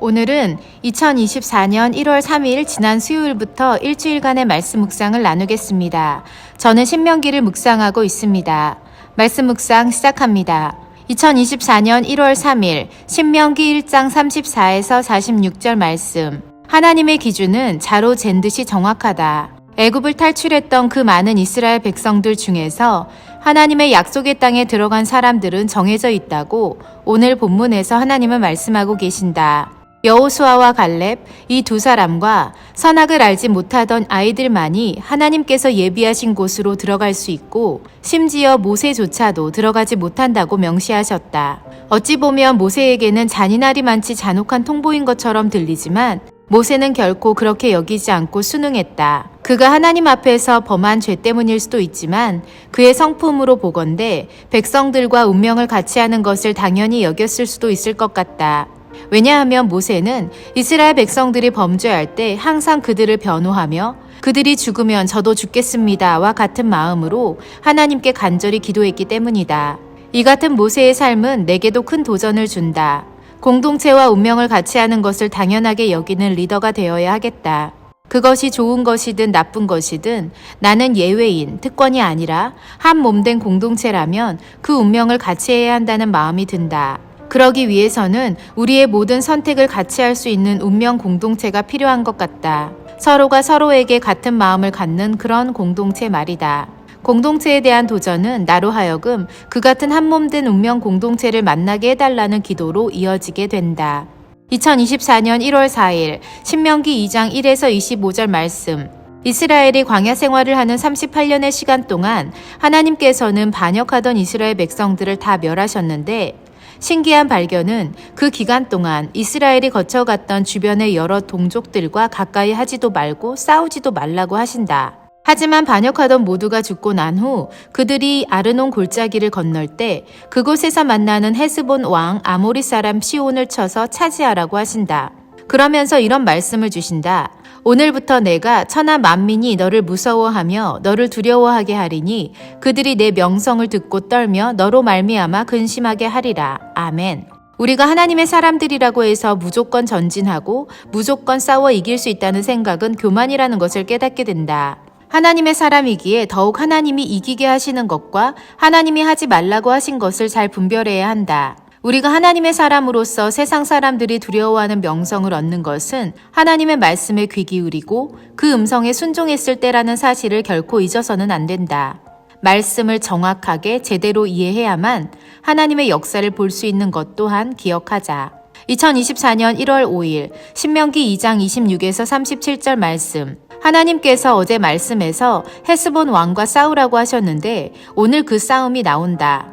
오늘은 2024년 1월 3일 지난 수요일부터 일주일간의 말씀 묵상을 나누겠습니다. 저는 신명기를 묵상하고 있습니다. 말씀 묵상 시작합니다. 2024년 1월 3일 신명기 1장 34에서 46절 말씀. 하나님의 기준은 자로 잰 듯이 정확하다. 애굽을 탈출했던 그 많은 이스라엘 백성들 중에서 하나님의 약속의 땅에 들어간 사람들은 정해져 있다고 오늘 본문에서 하나님은 말씀하고 계신다. 여호수아와 갈렙 이 두 사람과 선악을 알지 못하던 아이들만이 하나님께서 예비하신 곳으로 들어갈 수 있고 심지어 모세조차도 들어가지 못한다고 명시하셨다. 어찌 보면 모세에게는 잔인하리 많지 잔혹한 통보인 것처럼 들리지만 모세는 결코 그렇게 여기지 않고 순응했다. 그가 하나님 앞에서 범한 죄 때문일 수도 있지만 그의 성품으로 보건대 백성들과 운명을 같이 하는 것을 당연히 여겼을 수도 있을 것 같다. 왜냐하면 모세는 이스라엘 백성들이 범죄할 때 항상 그들을 변호하며 그들이 죽으면 저도 죽겠습니다와 같은 마음으로 하나님께 간절히 기도했기 때문이다. 이 같은 모세의 삶은 내게도 큰 도전을 준다. 공동체와 운명을 같이 하는 것을 당연하게 여기는 리더가 되어야 하겠다. 그것이 좋은 것이든 나쁜 것이든 나는 예외인, 특권이 아니라 한 몸된 공동체라면 그 운명을 같이 해야 한다는 마음이 든다. 그러기 위해서는 우리의 모든 선택을 같이 할 수 있는 운명 공동체가 필요한 것 같다. 서로가 서로에게 같은 마음을 갖는 그런 공동체 말이다. 공동체에 대한 도전은 나로 하여금 그 같은 한 몸된 운명 공동체를 만나게 해달라는 기도로 이어지게 된다. 2024년 1월 4일 신명기 2장 1에서 25절 말씀. 이스라엘이 광야 생활을 하는 38년의 시간 동안 하나님께서는 반역하던 이스라엘 백성들을 다 멸하셨는데 신기한 발견은 그 기간 동안 이스라엘이 거쳐갔던 주변의 여러 동족들과 가까이 하지도 말고 싸우지도 말라고 하신다. 하지만 반역하던 모두가 죽고 난 후 그들이 아르논 골짜기를 건널 때 그곳에서 만나는 헤스본 왕 아모리 사람 시온을 쳐서 차지하라고 하신다. 그러면서 이런 말씀을 주신다. 오늘부터 내가 천하 만민이 너를 무서워하며 너를 두려워하게 하리니 그들이 내 명성을 듣고 떨며 너로 말미암아 근심하게 하리라. 아멘. 우리가 하나님의 사람들이라고 해서 무조건 전진하고 무조건 싸워 이길 수 있다는 생각은 교만이라는 것을 깨닫게 된다. 하나님의 사람이기에 더욱 하나님이 이기게 하시는 것과 하나님이 하지 말라고 하신 것을 잘 분별해야 한다. 우리가 하나님의 사람으로서 세상 사람들이 두려워하는 명성을 얻는 것은 하나님의 말씀에 귀 기울이고 그 음성에 순종했을 때라는 사실을 결코 잊어서는 안 된다. 말씀을 정확하게 제대로 이해해야만 하나님의 역사를 볼 수 있는 것 또한 기억하자. 2024년 1월 5일 신명기 2장 26에서 37절 말씀. 하나님께서 어제 말씀에서 헤스본 왕과 싸우라고 하셨는데 오늘 그 싸움이 나온다.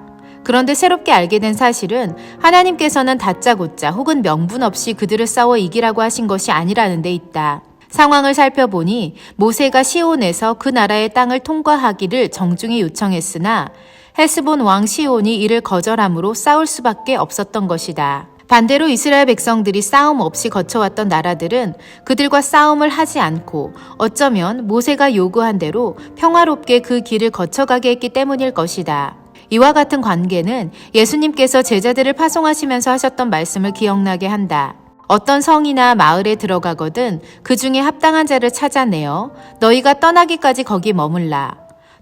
그런데 새롭게 알게 된 사실은 하나님께서는 다짜고짜 혹은 명분 없이 그들을 싸워 이기라고 하신 것이 아니라는 데 있다. 상황을 살펴보니 모세가 시온에서 그 나라의 땅을 통과하기를 정중히 요청했으나 헤스본 왕 시온이 이를 거절함으로 싸울 수밖에 없었던 것이다. 반대로 이스라엘 백성들이 싸움 없이 거쳐왔던 나라들은 그들과 싸움을 하지 않고 어쩌면 모세가 요구한 대로 평화롭게 그 길을 거쳐가게 했기 때문일 것이다. 이와 같은 관계는 예수님께서 제자들을 파송하시면서 하셨던 말씀을 기억나게 한다. 어떤 성이나 마을에 들어가거든 그 중에 합당한 자를 찾아내어 너희가 떠나기까지 거기 머물라.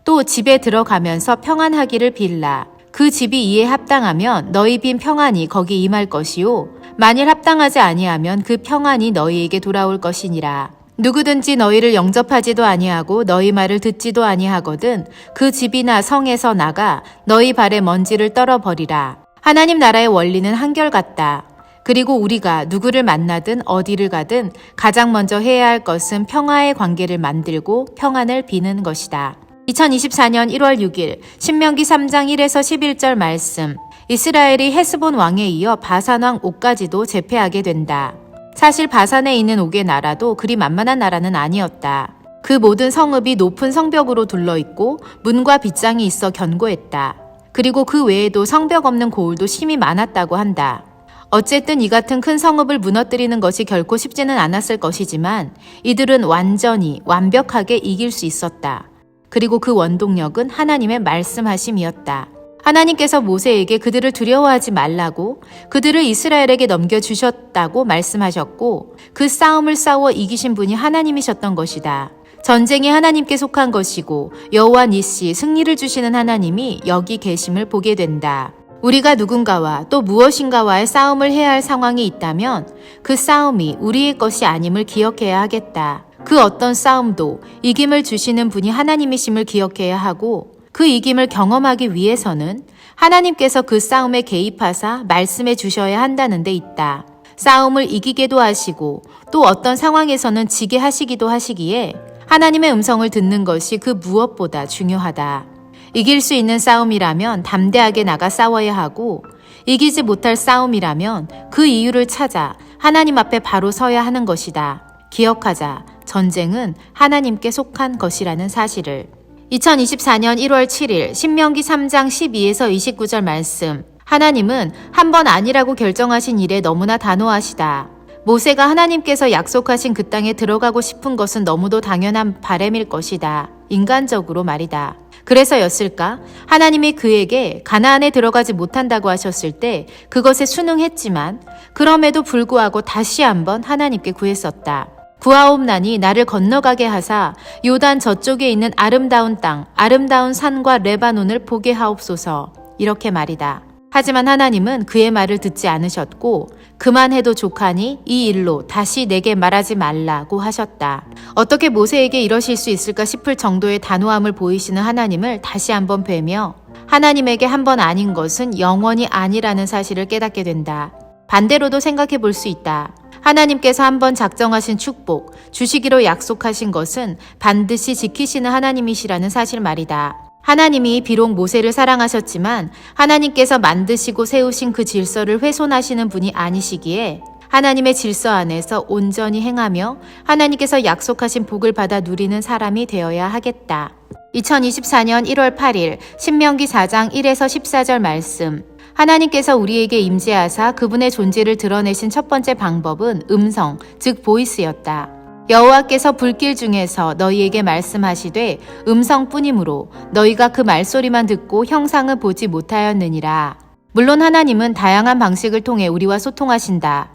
또 집에 들어가면서 평안하기를 빌라. 그 집이 이에 합당하면 너희 빈 평안이 거기 임할 것이요 만일 합당하지 아니하면 그 평안이 너희에게 돌아올 것이니라. 누구든지 너희를 영접하지도 아니하고 너희 말을 듣지도 아니하거든 그 집이나 성에서 나가 너희 발에 먼지를 떨어버리라. 하나님 나라의 원리는 한결같다. 그리고 우리가 누구를 만나든 어디를 가든 가장 먼저 해야 할 것은 평화의 관계를 만들고 평안을 비는 것이다. 2024년 1월 6일 신명기 3장 1에서 11절 말씀. 이스라엘이 헤스본 왕에 이어 바산 왕 옥까지도 제패하게 된다. 사실 바산에 있는 옥의 나라도 그리 만만한 나라는 아니었다. 그 모든 성읍이 높은 성벽으로 둘러있고 문과 빗장이 있어 견고했다. 그리고 그 외에도 성벽 없는 고을도 심히 많았다고 한다. 어쨌든 이 같은 큰 성읍을 무너뜨리는 것이 결코 쉽지는 않았을 것이지만 이들은 완전히 완벽하게 이길 수 있었다. 그리고 그 원동력은 하나님의 말씀하심이었다. 하나님께서 모세에게 그들을 두려워하지 말라고 그들을 이스라엘에게 넘겨주셨다고 말씀하셨고 그 싸움을 싸워 이기신 분이 하나님이셨던 것이다. 전쟁이 하나님께 속한 것이고 여호와 니시 승리를 주시는 하나님이 여기 계심을 보게 된다. 우리가 누군가와 또 무엇인가와의 싸움을 해야 할 상황이 있다면 그 싸움이 우리의 것이 아님을 기억해야 하겠다. 그 어떤 싸움도 이김을 주시는 분이 하나님이심을 기억해야 하고 그 이김을 경험하기 위해서는 하나님께서 그 싸움에 개입하사 말씀해 주셔야 한다는 데 있다. 싸움을 이기게도 하시고 또 어떤 상황에서는 지게 하시기도 하시기에 하나님의 음성을 듣는 것이 그 무엇보다 중요하다. 이길 수 있는 싸움이라면 담대하게 나가 싸워야 하고 이기지 못할 싸움이라면 그 이유를 찾아 하나님 앞에 바로 서야 하는 것이다. 기억하자. 전쟁은 하나님께 속한 것이라는 사실을. 2024년 1월 7일 신명기 3장 12에서 29절 말씀. 하나님은 한 번 아니라고 결정하신 일에 너무나 단호하시다. 모세가 하나님께서 약속하신 그 땅에 들어가고 싶은 것은 너무도 당연한 바람일 것이다. 인간적으로 말이다. 그래서였을까? 하나님이 그에게 가나안에 들어가지 못한다고 하셨을 때 그것에 순응했지만 그럼에도 불구하고 다시 한번 하나님께 구했었다. 구하옵나니 나를 건너가게 하사 요단 저쪽에 있는 아름다운 땅, 아름다운 산과 레바논을 보게 하옵소서. 이렇게 말이다. 하지만 하나님은 그의 말을 듣지 않으셨고 그만해도 족하니 이 일로 다시 내게 말하지 말라고 하셨다. 어떻게 모세에게 이러실 수 있을까 싶을 정도의 단호함을 보이시는 하나님을 다시 한번 뵈며 하나님에게 한 번 아닌 것은 영원히 아니라는 사실을 깨닫게 된다. 반대로도 생각해 볼 수 있다. 하나님께서 한 번 작정하신 축복, 주시기로 약속하신 것은 반드시 지키시는 하나님이시라는 사실 말이다. 하나님이 비록 모세를 사랑하셨지만 하나님께서 만드시고 세우신 그 질서를 훼손하시는 분이 아니시기에 하나님의 질서 안에서 온전히 행하며 하나님께서 약속하신 복을 받아 누리는 사람이 되어야 하겠다. 2024년 1월 8일 신명기 4장 1에서 14절 말씀. 하나님께서 우리에게 임재하사 그분의 존재를 드러내신 첫 번째 방법은 음성, 즉 보이스였다. 여호와께서 불길 중에서 너희에게 말씀하시되 음성뿐이므로 너희가 그 말소리만 듣고 형상을 보지 못하였느니라. 물론 하나님은 다양한 방식을 통해 우리와 소통하신다.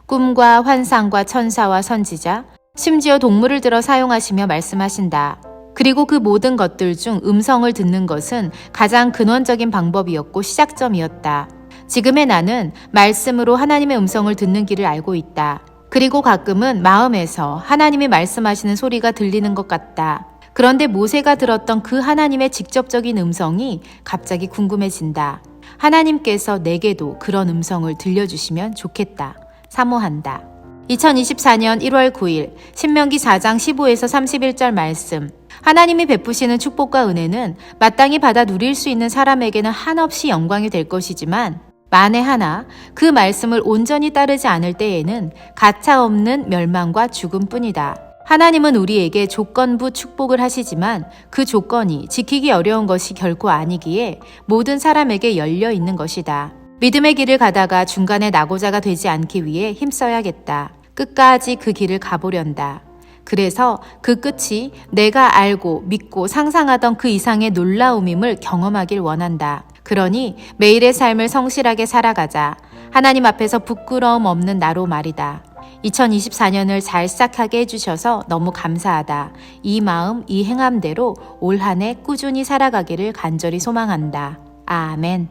꿈과 환상과 천사와 선지자, 심지어 동물을 들어 사용하시며 말씀하신다. 그리고 그 모든 것들 중 음성을 듣는 것은 가장 근원적인 방법이었고 시작점이었다. 지금의 나는 말씀으로 하나님의 음성을 듣는 길을 알고 있다. 그리고 가끔은 마음에서 하나님이 말씀하시는 소리가 들리는 것 같다. 그런데 모세가 들었던 그 하나님의 직접적인 음성이 갑자기 궁금해진다. 하나님께서 내게도 그런 음성을 들려주시면 좋겠다. 사모한다. 2024년 1월 9일 신명기 4장 15에서 31절 말씀. 하나님이 베푸시는 축복과 은혜는 마땅히 받아 누릴 수 있는 사람에게는 한없이 영광이 될 것이지만 만에 하나 그 말씀을 온전히 따르지 않을 때에는 가차없는 멸망과 죽음뿐이다. 하나님은 우리에게 조건부 축복을 하시지만 그 조건이 지키기 어려운 것이 결코 아니기에 모든 사람에게 열려 있는 것이다. 믿음의 길을 가다가 중간에 낙오자가 되지 않기 위해 힘써야겠다. 끝까지 그 길을 가보련다. 그래서 그 끝이 내가 알고 믿고 상상하던 그 이상의 놀라움임을 경험하길 원한다. 그러니 매일의 삶을 성실하게 살아가자. 하나님 앞에서 부끄러움 없는 나로 말이다. 2024년을 잘 시작하게 해주셔서 너무 감사하다. 이 마음, 이 행함대로 올 한 해 꾸준히 살아가기를 간절히 소망한다. 아멘.